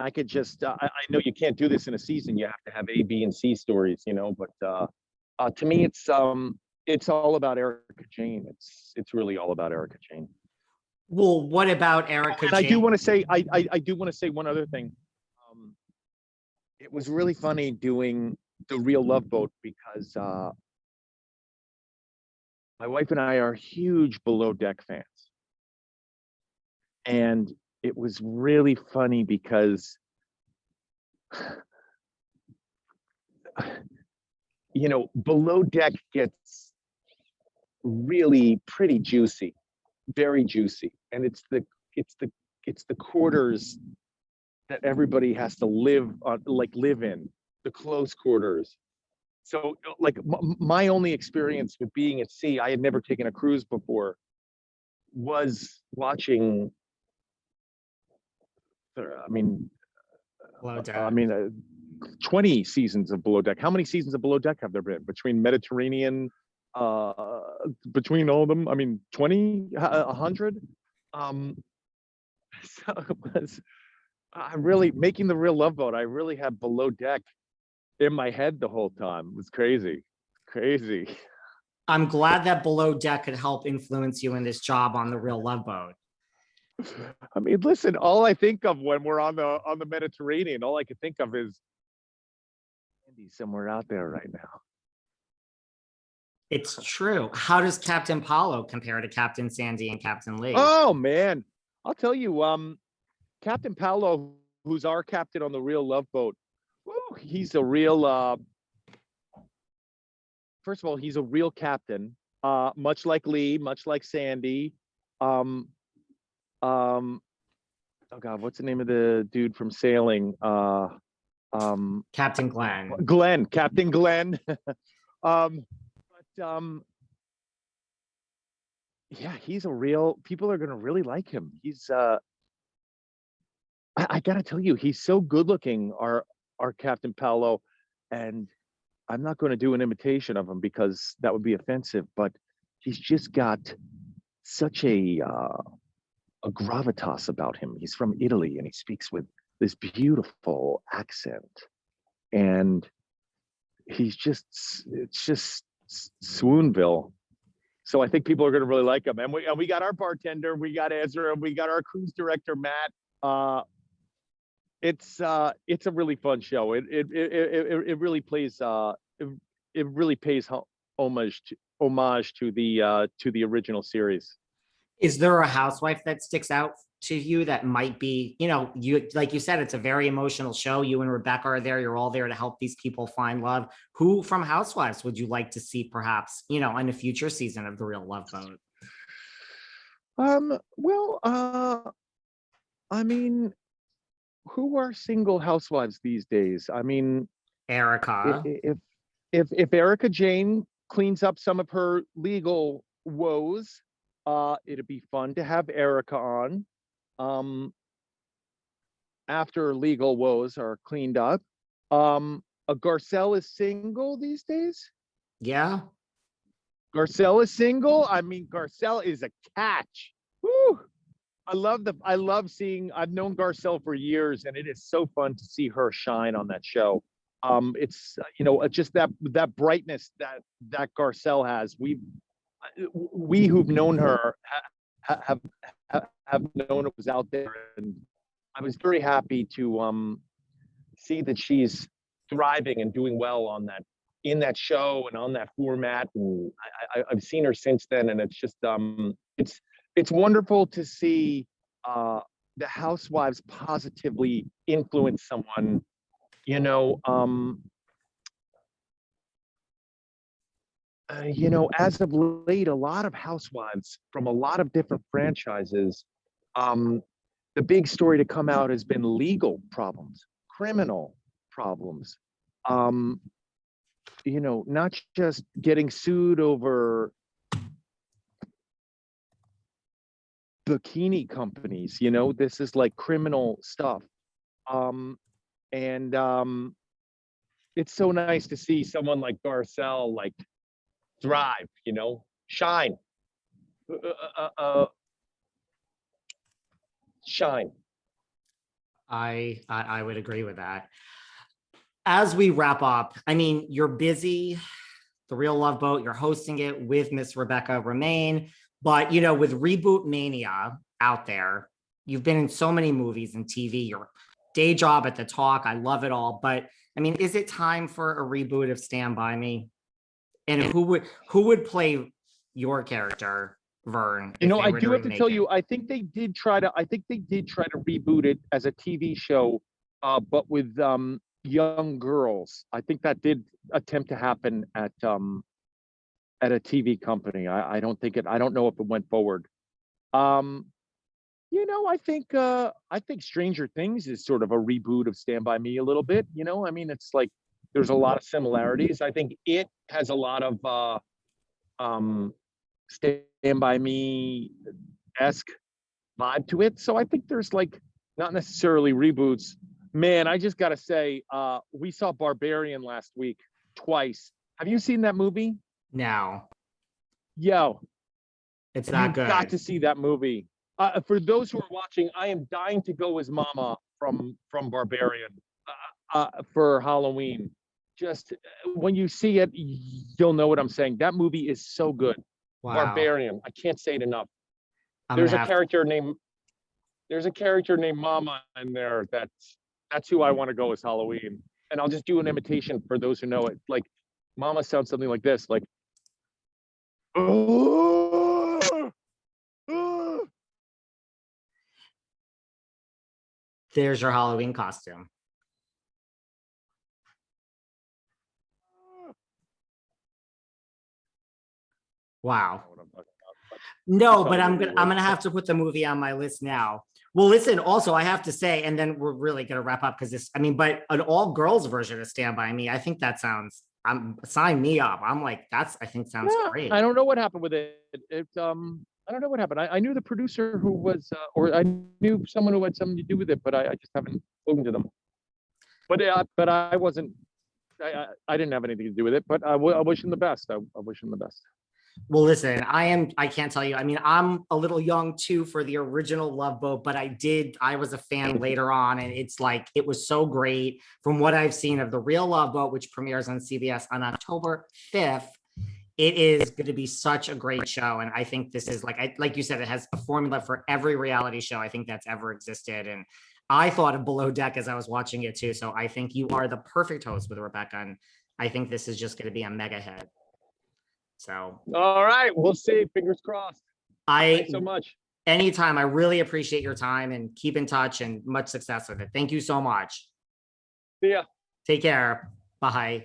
I could just, I know you can't do this in a season. You have to have A, B, and C stories, but to me, it's all about Erica Jane. It's really all about Erica Jane. Well, what about Erica And Jane? I do want to say, I do want to say one other thing. It was really funny doing the Real Love Boat because my wife and I are huge Below Deck fans. And it was really funny because, Below Deck gets really pretty juicy, very juicy. And it's the quarters that everybody has to live in, the close quarters. So like my only experience with being at sea, I had never taken a cruise before, was watching, Below Deck. 20 seasons of Below Deck. How many seasons of Below Deck have there been between Mediterranean, between all of them? 20, 100. So it was, I really, making the Real Love Boat, I really had Below Deck in my head the whole time. It was crazy. I'm glad that Below Deck could help influence you in this job on the Real Love Boat. Listen, all I think of when we're on the Mediterranean, all I can think of is Andy somewhere out there right now. It's true. How does Captain Paulo compare to Captain Sandy and Captain Lee? Oh man, I'll tell you, Captain Paulo, who's our captain on the Real Love Boat, he's a real. First of all, he's a real captain, much like Lee, much like Sandy. Oh God, what's the name of the dude from sailing? Captain Glenn. Captain Glenn. Yeah, he's a real. People are gonna really like him. He's. I gotta tell you, he's so good looking. Our Captain Paolo, and I'm not going to do an imitation of him because that would be offensive. But he's just got such a gravitas about him. He's from Italy and he speaks with this beautiful accent, and it's just swoonville. So I think people are going to really like him. And we got our bartender, we got Ezra, we got our cruise director Matt. It's a really fun show. It really plays it really pays homage to the original series. Is there a housewife that sticks out to you that might be, you, like you said, it's a very emotional show. You and Rebecca are there. You're all there to help these people find love. Who from Housewives would you like to see perhaps, in a future season of The Real Love Boat? Who are single housewives these days? Erica. If Erica Jane cleans up some of her legal woes, it'd be fun to have Erica on. After legal woes are cleaned up. A Garcelle is single these days. Yeah. Garcelle is single. Garcelle is a catch. Woo! I love seeing. I've known Garcelle for years, and it is so fun to see her shine on that show. It's just that brightness that Garcelle has. We who've known her have known it was out there, and I was very happy to see that she's thriving and doing well in that show and on that format. And I've seen her since then, and it's just it's wonderful to see the housewives positively influence someone. As of late, a lot of housewives from a lot of different franchises, the big story to come out has been legal problems, criminal problems. Not just getting sued over bikini companies. This is like criminal stuff. It's so nice to see someone like Garcelle thrive, shine. Shine. I would agree with that. As we wrap up, I mean, you're busy. The Real Love Boat, you're hosting it with Miss Rebecca Romaine, but you know, with reboot mania out there, you've been in so many movies and TV. Your day job at the Talk, I love it all. But I mean, is it time for a reboot of Stand By Me? And who would play your character, Vern, You if know, they I were to do have to remake tell it? you, I think they did try to reboot it as a TV show, but with young girls. I think that did attempt to happen at a TV company. I don't think it. I don't know if it went forward. Um, you know, I think Stranger Things is sort of a reboot of Stand By Me a little bit. You know, I mean, it's like there's a lot of similarities. I think it has a lot of um Stand By Me esque vibe to it. So I think there's like not necessarily reboots. Man, I just gotta say, we saw Barbarian last week twice. Have you seen that movie? No, Yo, it's not you've got good. to see that movie. For those who are watching, I am dying to go as Mama from Barbarian for Halloween. Just when you see it, you'll know what I'm saying. That movie is so good. Wow. Barbarian. I can't say it enough. I'm gonna There's a have to. character named there's a character named Mama in there. That's who I want to go as Halloween. And I'll just do an imitation for those who know it. Like Mama sounds something like this, like oh, oh. There's your Halloween costume. Wow. No, Saw but the I'm movie gonna I'm with gonna have to put the movie on my list now. Well, listen, also I have to say, and then we're really gonna wrap up because this, I mean, but an all girls version of Stand By Me, I think that sounds, I'm sign me up. I'm like, that's, I think sounds yeah. I great. don't know what happened with it. I don't know what happened. I knew the producer who was, or I knew someone who had something to do with it, but I just haven't spoken to them. But I wasn't. I didn't have anything to do with it. But I wish him the best. I wish him the best. Well, listen, I can't tell you. I mean, I'm a little young too for the original Love Boat, but I was a fan later on, and it's like, it was so great from what I've seen of the Real Love Boat, which premieres on CBS on October 5th. It is going to be such a great show. And I think this is like you said, it has a formula for every reality show I think that's ever existed. And I thought of Below Deck as I was watching it too. So I think you are the perfect host with Rebecca. And I think this is just going to be a mega hit. So All right, we'll see. Fingers crossed. I, Thanks so much. anytime, I really appreciate your time and keep in touch and much success with it. Thank you so much. See ya. Take care. Bye.